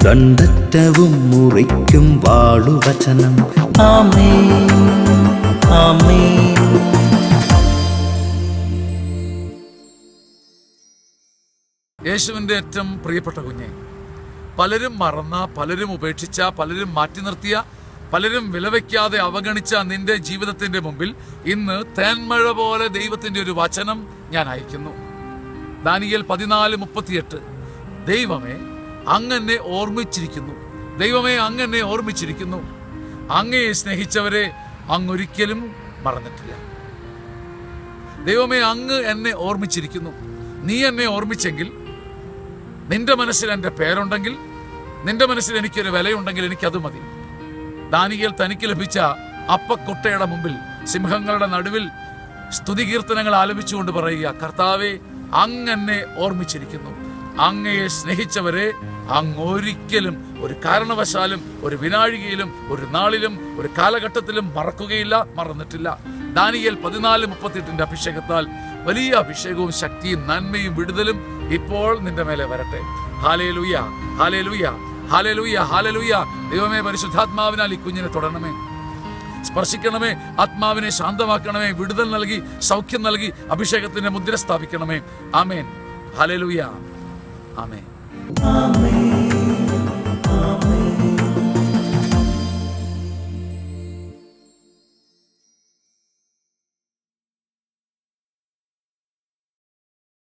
ദണ്ഡറ്റവും മുറിക്കും വാളുവചനം. ആമേൻ, ആമേൻ. യേശുവിൻ്റെ ഏറ്റവും പ്രിയപ്പെട്ട കുഞ്ഞെ, പലരും മറന്ന, പലരും ഉപേക്ഷിച്ച, പലരും മാറ്റി നിർത്തിയ, പലരും വിലവയ്ക്കാതെ അവഗണിച്ച നിന്റെ ജീവിതത്തിന്റെ മുമ്പിൽ ഇന്ന് തേന്മഴ പോലെ ദൈവത്തിന്റെ ഒരു വചനം ഞാൻ അയക്കുന്നു. ദാനിയേൽ 14:38. ദൈവമേ, അങ്ങെന്നെ ഓർമ്മിച്ചിരിക്കുന്നു. ദൈവമേ, അങ്ങെന്നെ ഓർമ്മിച്ചിരിക്കുന്നു. അങ്ങയെ സ്നേഹിച്ചവരെ അങ്ങൊരിക്കലും മറന്നിട്ടില്ല. ദൈവമേ, അങ്ങ് എന്നെ ഓർമ്മിച്ചിരിക്കുന്നു. നീ എന്നെ ഓർമ്മിച്ചെങ്കിൽ, നിന്റെ മനസ്സിൽ എൻ്റെ പേരുണ്ടെങ്കിൽ, നിന്റെ മനസ്സിൽ എനിക്കൊരു വിലയുണ്ടെങ്കിൽ എനിക്കത് മതി. ദാനിയേൽ തനിക്ക് ലഭിച്ച അപ്പക്കൊട്ടയുടെ മുമ്പിൽ സിംഹങ്ങളുടെ നടുവിൽ സ്തുതികീർത്തനങ്ങൾ ആലപിച്ചുകൊണ്ട് പറയുക, കർത്താവേ, അങ്ങെന്നെ ഓർമ്മിച്ചിരിക്കുന്നു. അങ്ങയെ സ്നേഹിച്ചവരെ അങ്ങൊരിക്കലും ഒരു കാരണവശാലും ഒരു വിനാഴികയിലും ഒരു നാളിലും ഒരു കാലഘട്ടത്തിലും മറക്കുകയില്ല, മറന്നിട്ടില്ല. ദാനിയേൽ 14:38 അഭിഷേകത്താൽ വലിയ അഭിഷേകവും ശക്തിയും നന്മയും വിടുതലും ഇപ്പോൾ നിന്റെ മേലെ വരട്ടെ. Hallelujah, hallelujah, hallelujah, hallelujah. ദൈവമേ, പരിശുദ്ധാത്മാവിനാൽ ഈ കുഞ്ഞിനെ തൊടണമേ, സ്പർശിക്കണമേ, ആത്മാവിനെ ശാന്തമാക്കണമേ, വിടുതൽ നൽകി സൗഖ്യം നൽകി അഭിഷേകത്തിന്റെ മുദ്ര സ്ഥാപിക്കണമേ. ആമേൻ, ഹല്ലേലൂയ, ആമേൻ, ആമേൻ.